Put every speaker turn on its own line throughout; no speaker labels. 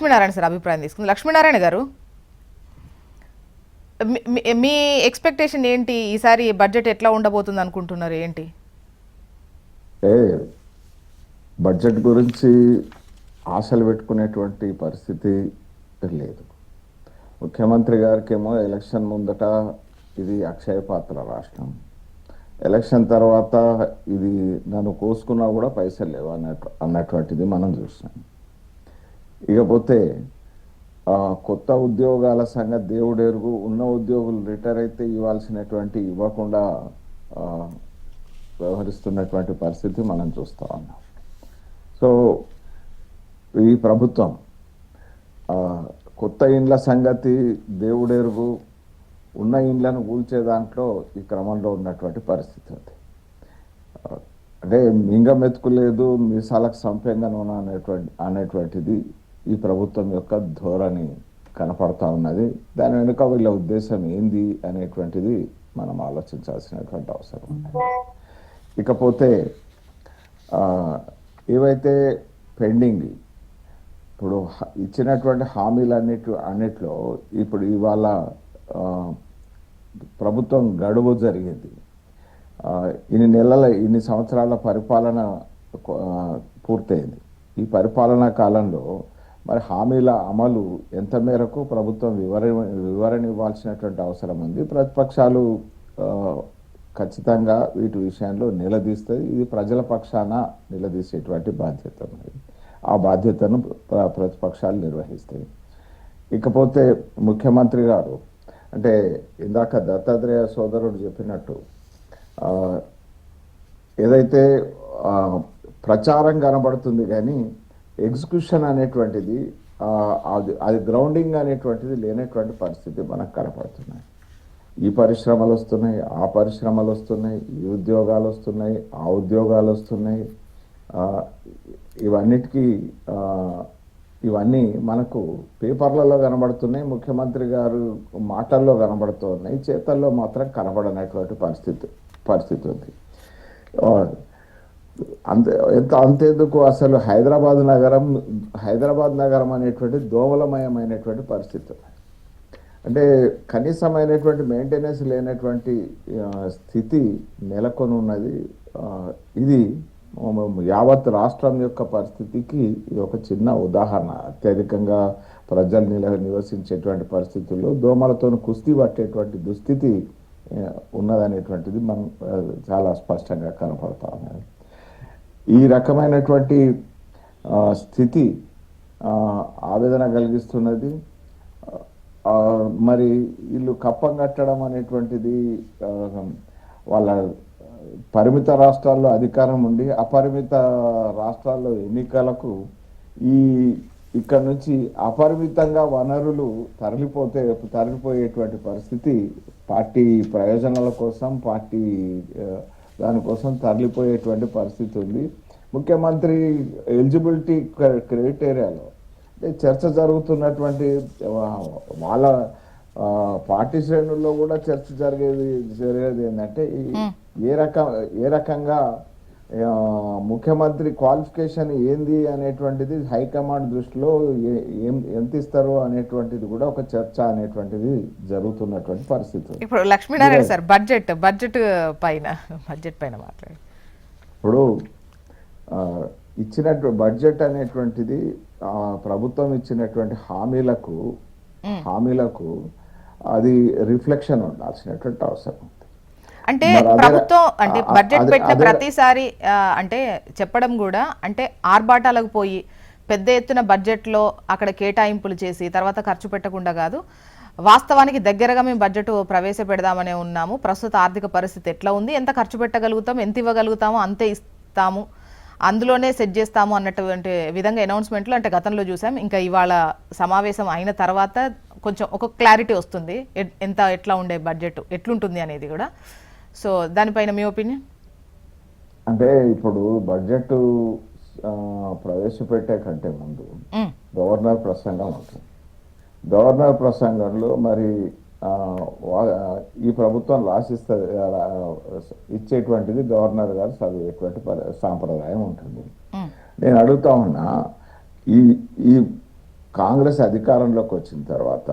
Lakshminarayana sir అభిప్రాయం తీసుకుంది. లక్ష్మీనారాయణ గారు, మీ ఎక్స్పెక్టేషన్ ఏంటి? ఈసారి బడ్జెట్ ఎట్లా ఉండబోతుంది అనుకుంటున్నారు? ఏంటి
బడ్జెట్ గురించి ఆశలు పెట్టుకునేటువంటి పరిస్థితి లేదు. ముఖ్యమంత్రి గారికేమో ఎలక్షన్ ముందట ఇది అక్షయ పాత్ర రాష్ట్రం, ఎలక్షన్ తర్వాత ఇది నన్ను కోసుకున్నా కూడా పైసలు లేవు అన్నటువంటిది మనం చూసినాం. ఇకపోతే కొత్త ఉద్యోగాల సంగతి దేవుడెరుగు. ఉన్న ఉద్యోగులు రిటైర్ అయితే ఇవ్వాల్సినటువంటి ఇవ్వకుండా వ్యవహరిస్తున్నటువంటి పరిస్థితి మనం చూస్తూ ఉన్నాం. సో ఈ ప్రభుత్వం కొత్త ఇండ్ల సంగతి దేవుడెరుగు, ఉన్న ఇండ్లను కూల్చే దాంట్లో ఈ క్రమంలో ఉన్నటువంటి పరిస్థితి ఉంది. అంటే మింగం ఎత్తుకులేదు మీసాలకు సంపెంగను అనేటువంటిది ఈ ప్రభుత్వం యొక్క ధోరణి కనపడతా ఉన్నది. దాని వెనుక వీళ్ళ ఉద్దేశం ఏంది అనేటువంటిది మనం ఆలోచించాల్సినటువంటి అవసరం ఉంది. ఇకపోతే ఏవైతే పెండింగ్ ఇప్పుడు ఇచ్చినటువంటి హామీలు అన్నిట్లో ఇప్పుడు ఇవాళ ప్రభుత్వం గడువు జరిగింది. ఇన్ని సంవత్సరాల పరిపాలన పూర్తయింది. ఈ పరిపాలనా కాలంలో మరి హామీల అమలు ఎంత మేరకు ప్రభుత్వం వివరణ ఇవ్వాల్సినటువంటి అవసరం ఉంది. ప్రతిపక్షాలు ఖచ్చితంగా వీటి విషయంలో నిలదీస్తాయి. ఇది ప్రజల పక్షాన నిలదీసేటువంటి బాధ్యత ఉన్నది. ఆ బాధ్యతను ప్రతిపక్షాలు నిర్వహిస్తాయి. ఇకపోతే ముఖ్యమంత్రి గారు అంటే ఇందాక దత్తాత్రేయ సోదరుడు చెప్పినట్టు ఏదైతే ప్రచారం కనబడుతుంది కానీ ఎగ్జిక్యూషన్ అనేటువంటిది అది గ్రౌండింగ్ అనేటువంటిది లేనటువంటి పరిస్థితి మనకు కనపడుతున్నాయి. ఈ పరిశ్రమలు వస్తున్నాయి, ఆ పరిశ్రమలు వస్తున్నాయి, ఈ ఉద్యోగాలు వస్తున్నాయి, ఆ ఉద్యోగాలు వస్తున్నాయి. ఇవన్నీ మనకు పేపర్లలో కనబడుతున్నాయి, ముఖ్యమంత్రి గారు మాటల్లో కనబడుతున్నాయి, చేతల్లో మాత్రం కనబడనటువంటి పరిస్థితి ఉంది. అంతేందుకు అసలు హైదరాబాద్ నగరం అనేటువంటి దోమలమయమైనటువంటి పరిస్థితి. అంటే కనీసమైనటువంటి మెయింటెనెన్స్ లేనటువంటి స్థితి నెలకొని ఉన్నది. ఇది యావత్ రాష్ట్రం యొక్క పరిస్థితికి ఇది ఒక చిన్న ఉదాహరణ. అత్యధికంగా ప్రజలు నివసించేటువంటి పరిస్థితుల్లో దోమలతో కుస్తీ పట్టేటువంటి దుస్థితి ఉన్నదనేటువంటిది మనం చాలా స్పష్టంగా కనపడతా ఉన్నది. ఈ రకమైనటువంటి స్థితి ఆవేదన కలిగిస్తున్నది. మరి వీళ్ళు కప్పం కట్టడం అనేటువంటిది వాళ్ళ పరిమిత రాష్ట్రాల్లో అధికారం ఉండి అపరిమిత రాష్ట్రాల్లో ఎన్నికలకు ఇక్కడ నుంచి అపరిమితంగా వనరులు తరలిపోయేటువంటి పరిస్థితి, పార్టీ ప్రయోజనాల కోసం పార్టీ దానికోసం తరలిపోయేటువంటి పరిస్థితి ఉంది. ముఖ్యమంత్రి ఎలిజిబిలిటీ క్రైటీరియాలో చర్చ జరుగుతున్నటువంటి వాళ్ళ పార్టీ శ్రేణుల్లో కూడా చర్చ జరిగేది ఏంటంటే ఏ రకంగా ముఖ్యమంత్రి క్వాలిఫికేషన్ ఏంది అనేటువంటిది హైకమాండ్ దృష్టిలో ఎంత ఇస్తారు అనేటువంటిది కూడా ఒక చర్చ అనేటువంటిది జరుగుతున్నటువంటి పరిస్థితి.
ఇప్పుడు లక్ష్మీనారాయణ సార్ బడ్జెట్ పైన మాట్లాడు.
ఇప్పుడు ఇచ్చినట్టు బడ్జెట్ అనేటువంటిది ప్రభుత్వం ఇచ్చినటువంటి హామీలకు అది రిఫ్లెక్షన్ ఉండాల్సినటువంటి అవసరం.
అంటే ప్రభుత్వం అంటే బడ్జెట్ పెట్టిన ప్రతిసారి అంటే చెప్పడం కూడా అంటే ఆర్భాటాలకు పోయి పెద్ద ఎత్తున బడ్జెట్లో అక్కడ కేటాయింపులు చేసి తర్వాత ఖర్చు పెట్టకుండా కాదు, వాస్తవానికి దగ్గరగా మేము బడ్జెట్ ప్రవేశపెడదామనే ఉన్నాము, ప్రస్తుత ఆర్థిక పరిస్థితి ఎట్లా ఉంది, ఎంత ఖర్చు పెట్టగలుగుతాం, ఎంత ఇవ్వగలుగుతామో అంతే ఇస్తాము, అందులోనే సెట్ చేస్తాము అన్నటువంటి విధంగా అనౌన్స్మెంట్లు అంటే గతంలో చూసాం. ఇంకా ఇవాళ సమావేశం అయిన తర్వాత కొంచెం ఒక క్లారిటీ వస్తుంది ఎట్లా ఉండే బడ్జెట్ ఎట్లుంటుంది అనేది కూడా. సో దానిపైన మీ ఒపీనియన్?
అంటే ఇప్పుడు బడ్జెట్ ప్రవేశపెట్టే కంటే ముందు గవర్నర్ ప్రసంగం ఉంటుంది. గవర్నర్ ప్రసంగంలో మరి ఈ ప్రభుత్వం రాసిస్తుంది ఇచ్చేటువంటిది గవర్నర్ గారు చదివేటువంటి సాంప్రదాయం ఉంటుంది. నేను అడుగుతా ఉన్నా, ఈ కాంగ్రెస్ అధికారంలోకి వచ్చిన తర్వాత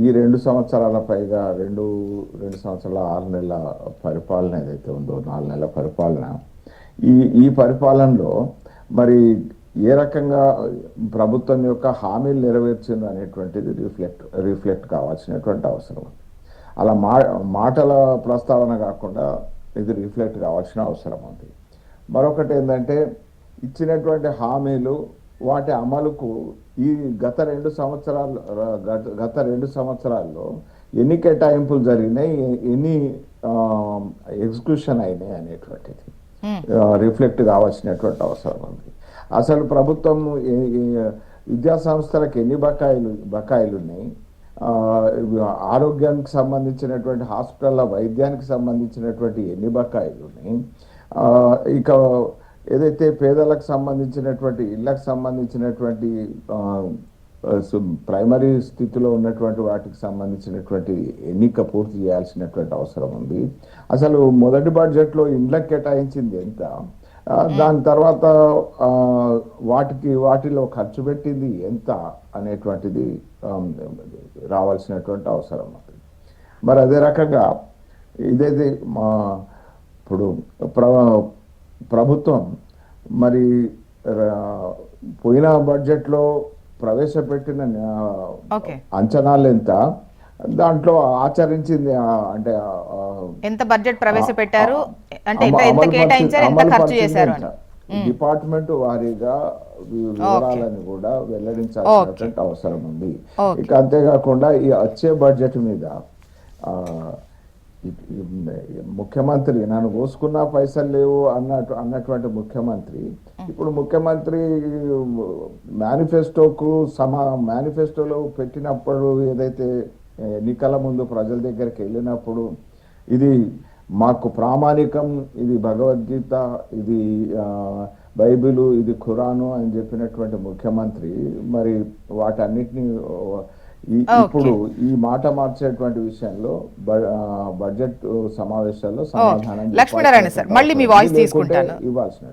ఈ 2 సంవత్సరాల పైగా రెండు 2 సంవత్సరాల 6 నెలల పరిపాలన ఏదైతే ఉందో 4 నెలల పరిపాలన, ఈ పరిపాలనలో మరి ఏ రకంగా ప్రభుత్వం యొక్క హామీలు నెరవేర్చింది అనేటువంటిది రిఫ్లెక్ట్ కావాల్సినటువంటి అవసరం ఉంది. అలా మాటల ప్రస్తావన కాకుండా ఇది రిఫ్లెక్ట్ కావాల్సిన అవసరం ఉంది. మరొకటి ఏంటంటే ఇచ్చినటువంటి హామీలు వాటి అమలుకు ఈ గత 2 సంవత్సరాల్లో ఎన్ని కేటాయింపులు జరిగినాయి, ఎన్ని ఎగ్జిక్యూషన్ అయినాయి అనేటువంటిది రిఫ్లెక్ట్ కావాల్సినటువంటి అవసరం ఉంది. అసలు ప్రభుత్వం విద్యా సంస్థలకు ఎన్ని బకాయిలు ఉన్నాయి, ఆరోగ్యానికి సంబంధించినటువంటి హాస్పిటల్ల వైద్యానికి సంబంధించినటువంటి ఎన్ని బకాయిలు ఉన్నాయి, ఇక ఏదైతే పేదలకు సంబంధించినటువంటి ఇళ్లకు సంబంధించినటువంటి ప్రైమరీ స్థితిలో ఉన్నటువంటి వాటికి సంబంధించినటువంటి ఎన్నిక పూర్తి చేయాల్సినటువంటి అవసరం ఉంది. అసలు మొదటి బడ్జెట్లో ఇండ్లకు కేటాయించింది ఎంత, దాని తర్వాత వాటిలో ఖర్చు పెట్టింది ఎంత అనేటువంటిది రావాల్సినటువంటి అవసరం ఉంది. మరి అదే రకంగా ఇదైతే ఇప్పుడు ప్రభుత్వం మరి పోయిన బడ్జెట్లో ప్రవేశపెట్టిన అంచనాలు ఎంత, దాంట్లో ఆచరించింది అంటే
ఎంత బడ్జెట్ ప్రవేశపెట్టారు అంటే ఎంత కేటాయించారు, ఎంత ఖర్చు చేశారు అని
డిపార్ట్మెంట్ వారీగా వివరాలను కూడా వెల్లడించాల్సినటువంటి అవసరం ఉంది. ఇక అంతేకాకుండా ఈ వచ్చే బడ్జెట్ మీద ముఖ్యమంత్రి నన్ను కోసుకున్న పైసలు లేవు అన్నటువంటి ముఖ్యమంత్రి ఇప్పుడు ముఖ్యమంత్రి మేనిఫెస్టోలో పెట్టినప్పుడు ఏదైతే ఎన్నికల ముందు ప్రజల దగ్గరికి వెళ్ళినప్పుడు ఇది మాకు ప్రామాణికం, ఇది భగవద్గీత, ఇది బైబిలు, ఇది ఖురాను అని చెప్పినటువంటి ముఖ్యమంత్రి మరి వాటన్నిటిని ఇప్పుడు ఈ మాట మార్చేటువంటి విషయంలో బడ్జెట్ సమావేశాల్లో సమాధానం
లక్ష్మీనారాయణ సార్ మళ్ళీ మీ వాయిస్ తీసుకుంటాను
ఇవ్వాల్సిన